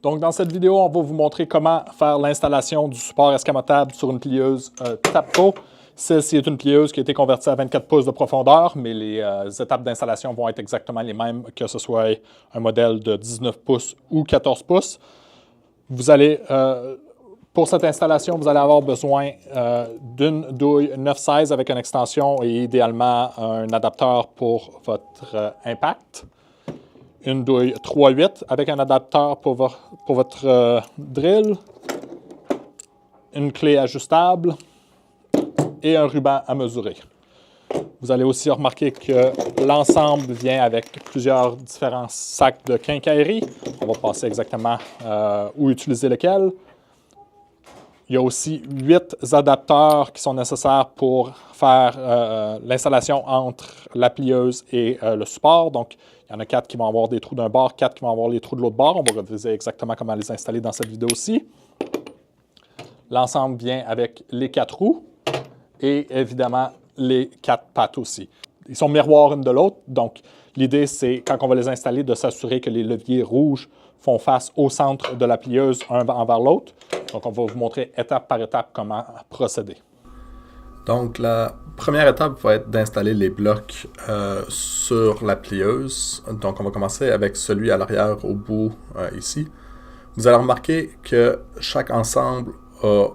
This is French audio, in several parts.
Donc, dans cette vidéo, on va vous montrer comment faire l'installation du support escamotable sur une plieuse Tapco. Celle-ci est une plieuse qui a été convertie à 24 pouces de profondeur, mais les étapes d'installation vont être exactement les mêmes, que ce soit un modèle de 19 pouces ou 14 pouces. Vous allez, pour cette installation, vous allez avoir besoin d'une douille 9/16 avec une extension et idéalement un adapteur pour votre impact. Une douille 3/8 avec un adapteur pour votre drill, une clé ajustable et un ruban à mesurer. Vous allez aussi remarquer que l'ensemble vient avec plusieurs différents sacs de quincaillerie. On va passer exactement où utiliser lequel. Il y a aussi 8 adapteurs qui sont nécessaires pour faire l'installation entre la plieuse et le support. Donc, il y en a 4 qui vont avoir des trous d'un bord, 4 qui vont avoir les trous de l'autre bord. On va reviser exactement comment les installer dans cette vidéo-ci. L'ensemble vient avec les 4 roues et évidemment les 4 pattes aussi. Ils sont miroirs une de l'autre. Donc, l'idée, c'est quand on va les installer, de s'assurer que les leviers rouges font face au centre de la plieuse, un envers l'autre. Donc, on va vous montrer étape par étape comment procéder. Donc, la première étape va être d'installer les blocs sur la plieuse. Donc, on va commencer avec celui à l'arrière au bout ici. Vous allez remarquer que chaque ensemble a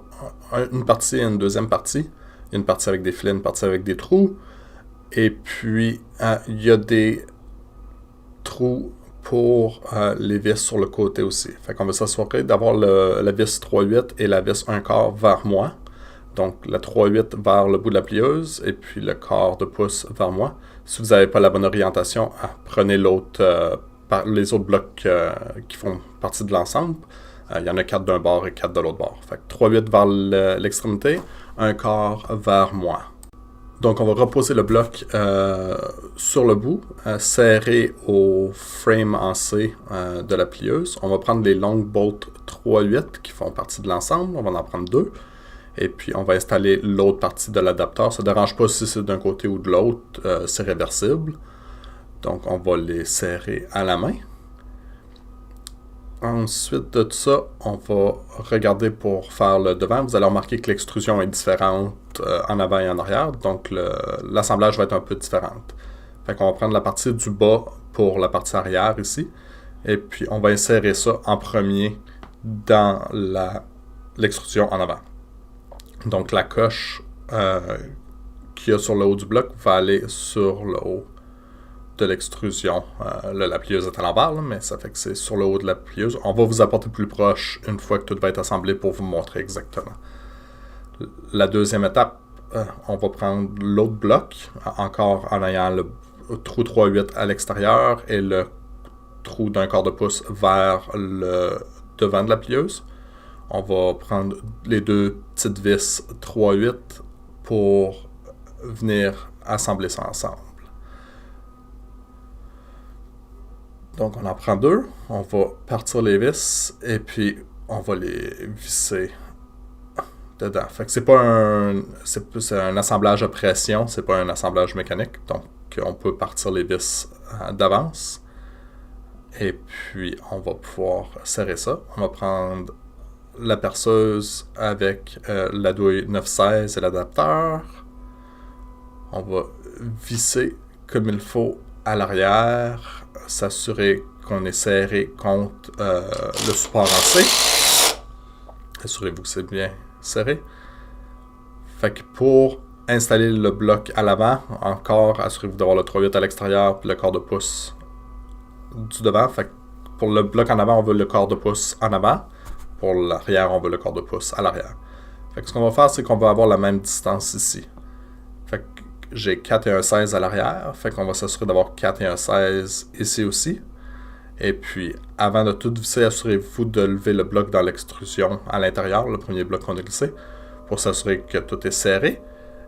une partie et une deuxième partie. Il y a une partie avec des filets, une partie avec des trous. Et puis, il y a des trous pour les vis sur le côté aussi. Fait qu'on va s'assurer d'avoir la vis 3/8 et la vis 1/4 vers moi. Donc, la 3/8 vers le bout de la plieuse et puis le quart de pouce vers moi. Si vous n'avez pas la bonne orientation, prenez les autres blocs qui font partie de l'ensemble. Il y en a 4 d'un bord et 4 de l'autre bord. Fait que 3/8 vers l'extrémité, 1/4 vers moi. Donc, on va reposer le bloc sur le bout, serré au frame en C de la plieuse. On va prendre les longues bolts 3/8 qui font partie de l'ensemble. On va en prendre 2. Et puis, on va installer l'autre partie de l'adapteur. Ça ne dérange pas si c'est d'un côté ou de l'autre. C'est réversible. Donc, on va les serrer à la main. Ensuite de ça, on va regarder pour faire le devant. Vous allez remarquer que l'extrusion est différente en avant et en arrière. Donc, l'assemblage va être un peu différent. Fait qu'on va prendre la partie du bas pour la partie arrière ici. Et puis, on va insérer ça en premier dans l'extrusion en avant. Donc, la coche qu'il y a sur le haut du bloc va aller sur le haut de l'extrusion. La plieuse est à l'envers, mais ça fait que c'est sur le haut de la plieuse. On va vous apporter plus proche une fois que tout va être assemblé pour vous montrer exactement. La deuxième étape, on va prendre l'autre bloc, encore en ayant le trou 3/8 à l'extérieur et le trou d'1/4 de pouce vers le devant de la plieuse. On va prendre les 2 petites vis 3/8 pour venir assembler ça ensemble. Donc, on en prend 2. On va partir les vis et puis on va les visser dedans. Fait que c'est un assemblage à pression, c'est pas un assemblage mécanique. Donc, on peut partir les vis d'avance. Et puis, on va pouvoir serrer ça. On va prendre la perceuse avec la douille 9/16 et l'adapteur. On va visser comme il faut à l'arrière, s'assurer qu'on est serré contre le support en C. Assurez-vous que c'est bien serré. Fait que pour installer le bloc à l'avant, encore, assurez-vous d'avoir le 3/8 à l'extérieur et le quart de pouce du devant. Fait que pour le bloc en avant, on veut le quart de pouce en avant. Pour l'arrière, on veut le quart de pouce à l'arrière. Fait que ce qu'on va faire, c'est qu'on va avoir la même distance ici. Fait que j'ai 4 et 1/16 à l'arrière. Fait qu'on va s'assurer d'avoir 4 et 1/16 ici aussi. Et puis, avant de tout visser, assurez-vous de lever le bloc dans l'extrusion à l'intérieur, le premier bloc qu'on a glissé, pour s'assurer que tout est serré.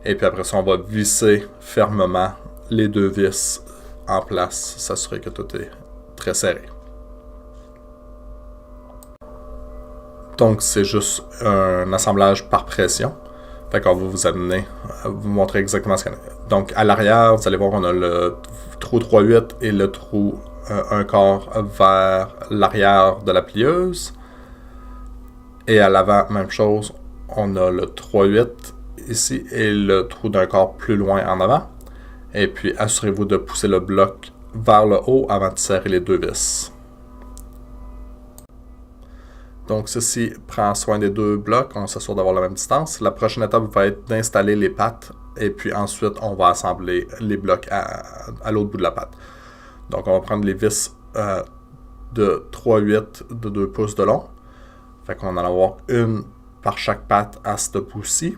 Et puis après ça, on va visser fermement les 2 vis en place, s'assurer que tout est très serré. Donc, c'est juste un assemblage par pression. Fait qu'on va vous amener à vous montrer exactement ce qu'il y a. Donc, à l'arrière, vous allez voir, on a le trou 3/8 et le trou un corps vers l'arrière de la plieuse. Et à l'avant, même chose, on a le 3-8 ici et le trou d'un corps plus loin en avant. Et puis, assurez-vous de pousser le bloc vers le haut avant de serrer les deux vis. Donc, ceci prend soin des deux blocs. On s'assure d'avoir la même distance. La prochaine étape va être d'installer les pattes. Et puis ensuite, on va assembler les blocs à l'autre bout de la patte. Donc, on va prendre les vis de 3-8 de 2 pouces de long. Fait qu'on va en avoir une par chaque patte à ce bout-ci.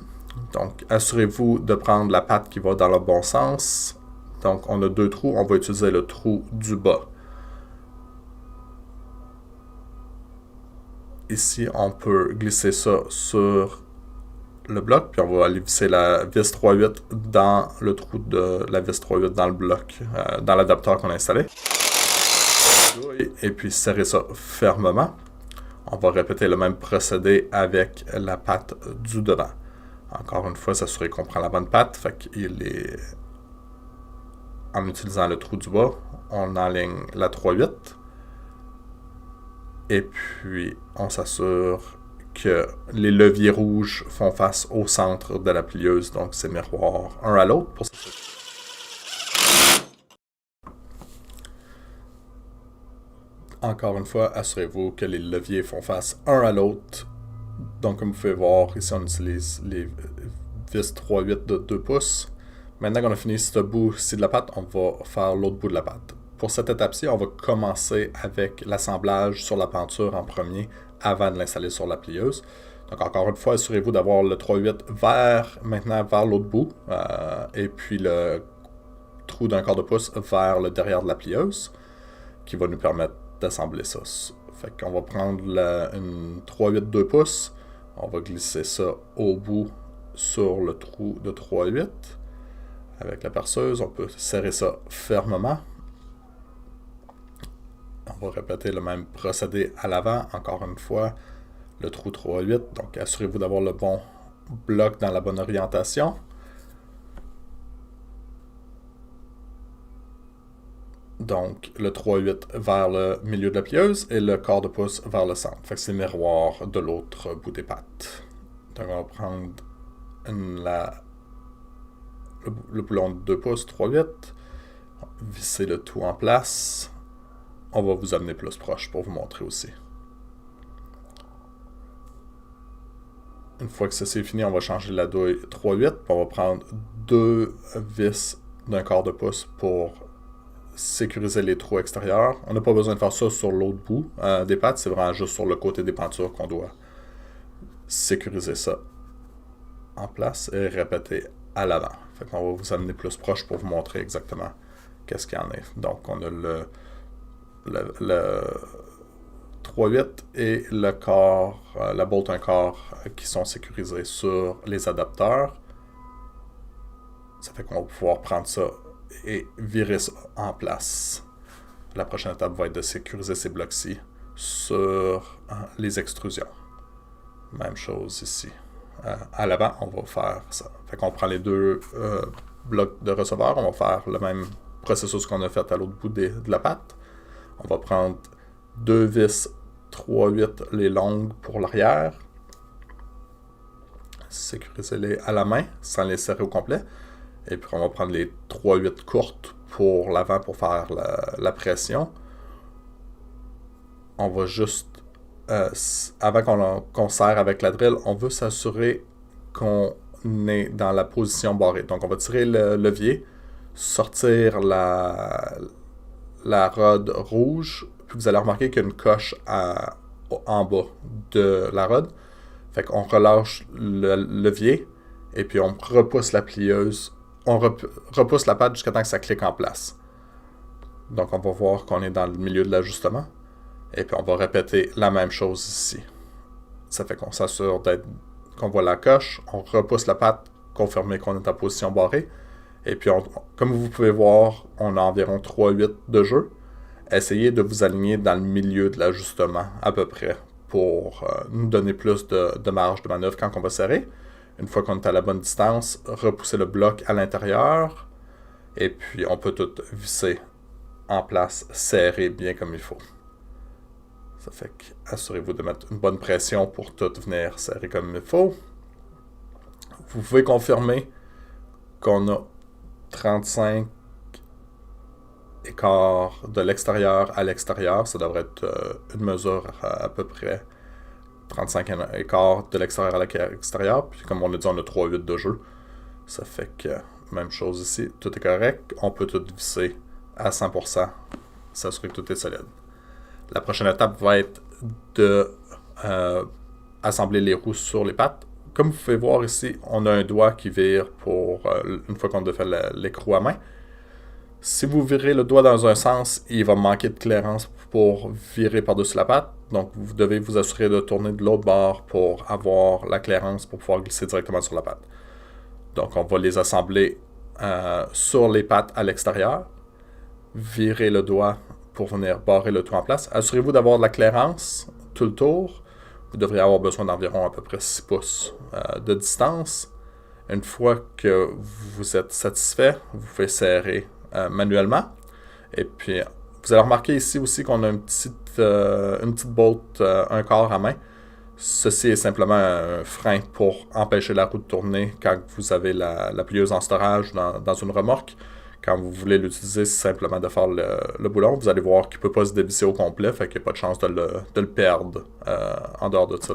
Donc, assurez-vous de prendre la patte qui va dans le bon sens. Donc, on a deux trous. On va utiliser le trou du bas. Ici, on peut glisser ça sur le bloc, puis on va aller visser la vis 3-8 dans le trou de la vis 3-8 dans le bloc, dans l'adapteur qu'on a installé. Et puis serrer ça fermement. On va répéter le même procédé avec la patte du devant. Encore une fois, s'assurer qu'on prend la bonne patte. Fait qu'il est... En utilisant le trou du bas, on enligne la 3-8. Et puis, on s'assure que les leviers rouges font face au centre de la plieuse. Donc, c'est miroir un à l'autre. Pour Encore une fois, assurez-vous que les leviers font face un à l'autre. Donc, comme vous pouvez voir, ici, on utilise les vis 3-8 de 2 pouces. Maintenant qu'on a fini ce bout-ci de la patte, on va faire l'autre bout de la patte. Pour cette étape-ci, on va commencer avec l'assemblage sur la penture en premier avant de l'installer sur la plieuse. Donc encore une fois, assurez-vous d'avoir le 3-8 maintenant vers l'autre bout et puis le trou d'un quart de pouce vers le derrière de la plieuse qui va nous permettre d'assembler ça. Fait qu'on va prendre une 3-8 2 pouces, on va glisser ça au bout sur le trou de 3-8. Avec la perceuse, on peut serrer ça fermement. On va répéter le même procédé à l'avant, encore une fois, le trou 3-8. Donc, assurez-vous d'avoir le bon bloc dans la bonne orientation. Donc, le 3-8 vers le milieu de la plieuse et le quart de pouce vers le centre. Fait que c'est miroir de l'autre bout des pattes. Donc, on va prendre le boulon de 2 pouces, 3-8, visser le tout en place. On va vous amener plus proche pour vous montrer aussi. Une fois que ça c'est fini, on va changer la douille 3-8. On va prendre 2 vis d'un quart de pouce pour sécuriser les trous extérieurs. On n'a pas besoin de faire ça sur l'autre bout des pattes. C'est vraiment juste sur le côté des pentures qu'on doit sécuriser ça en place et répéter à l'avant. Fait qu'on va vous amener plus proche pour vous montrer exactement qu'est-ce qu'il y en a. Donc, on a le 3-8 et le corps, la bolt un quart qui sont sécurisés sur les adapteurs. Ça fait qu'on va pouvoir prendre ça et virer ça en place. La prochaine étape va être de sécuriser ces blocs-ci sur les extrusions. Même chose ici. À l'avant, on va faire ça. Fait qu'on prend les deux blocs de receveur, on va faire le même processus qu'on a fait à l'autre bout de la patte. On va prendre 2 vis 3-8 les longues pour l'arrière. Sécuriser-les à la main sans les serrer au complet. Et puis on va prendre les 3-8 courtes pour l'avant pour faire la pression. On va juste, avant qu'on serre avec la drill, on veut s'assurer qu'on est dans la position barrée. Donc on va tirer le levier, sortir la rod rouge, puis vous allez remarquer qu'il y a une coche en bas de la rod. Fait qu'on relâche le levier et puis on repousse la plieuse. On repousse la patte jusqu'à temps que ça clique en place. Donc on va voir qu'on est dans le milieu de l'ajustement. Et puis on va répéter la même chose ici. Ça fait qu'on s'assure qu'on voit la coche, on repousse la patte, confirmer qu'on est en position barrée. Et puis comme vous pouvez voir, on a environ 3-8 de jeu. Essayez de vous aligner dans le milieu de l'ajustement à peu près pour nous donner plus de marge de manœuvre quand on va serrer. Une fois qu'on est à la bonne distance, repousser le bloc à l'intérieur et puis on peut tout visser en place, serré bien comme il faut. Ça fait que assurez-vous de mettre une bonne pression pour tout venir serré comme il faut. Vous pouvez confirmer qu'on a 35 écarts de l'extérieur à l'extérieur. Ça devrait être une mesure à peu près 35 écarts de l'extérieur à l'extérieur. Puis comme on a dit, on a 3-8 de jeu. Ça fait que même chose ici, tout est correct. On peut tout visser à 100%, s'assurer que tout est solide. La prochaine étape va être de assembler les roues sur les pattes. Comme vous pouvez voir ici, on a un doigt qui vire pour une fois qu'on a fait l'écrou à main. Si vous virez le doigt dans un sens, il va manquer de clairance pour virer par-dessus la patte. Donc, vous devez vous assurer de tourner de l'autre bord pour avoir la clairance pour pouvoir glisser directement sur la patte. Donc, on va les assembler sur les pattes à l'extérieur. Virez le doigt pour venir barrer le tout en place. Assurez-vous d'avoir de la clairance tout le tour. Vous devriez avoir besoin d'environ à peu près 6 pouces de distance. Une fois que vous êtes satisfait, vous pouvez serrer manuellement. Et puis, vous allez remarquer ici aussi qu'on a une petite bolt, un quart à main. Ceci est simplement un frein pour empêcher la roue de tourner quand vous avez la plieuse en storage dans une remorque. Quand vous voulez l'utiliser, c'est simplement de faire le boulon. Vous allez voir qu'il ne peut pas se dévisser au complet, fait qu'il n'y a pas de chance de le perdre en dehors de ça.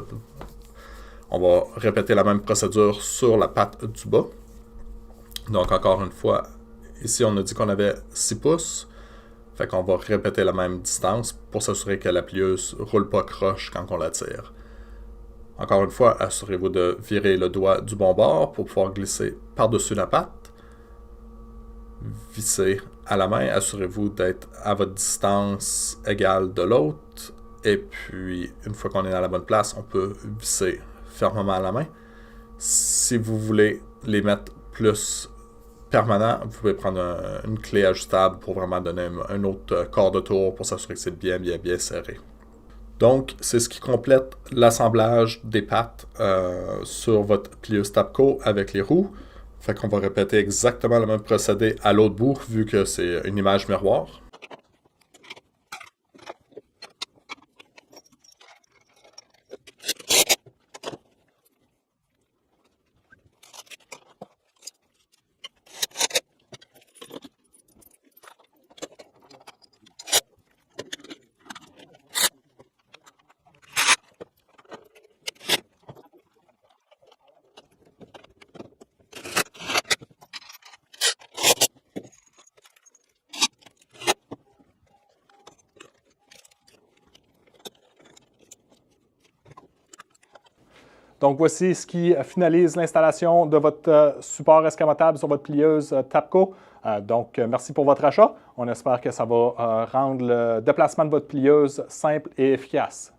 On va répéter la même procédure sur la patte du bas. Donc encore une fois, ici on a dit qu'on avait 6 pouces. Fait qu'on va répéter la même distance pour s'assurer que la plieuse ne roule pas croche quand on la tire. Encore une fois, assurez-vous de virer le doigt du bon bord pour pouvoir glisser par-dessus la patte. Vissez à la main, assurez-vous d'être à votre distance égale de l'autre. Et puis, une fois qu'on est dans la bonne place, on peut visser fermement à la main. Si vous voulez les mettre plus permanents, vous pouvez prendre une clé ajustable pour vraiment donner un autre quart de tour pour s'assurer que c'est bien serré. Donc, c'est ce qui complète l'assemblage des pattes sur votre plieuse Tapco avec les roues. Fait qu'on va répéter exactement le même procédé à l'autre bout, vu que c'est une image miroir. Donc, voici ce qui finalise l'installation de votre support escamotable sur votre plieuse Tapco. Donc, merci pour votre achat. On espère que ça va rendre le déplacement de votre plieuse simple et efficace.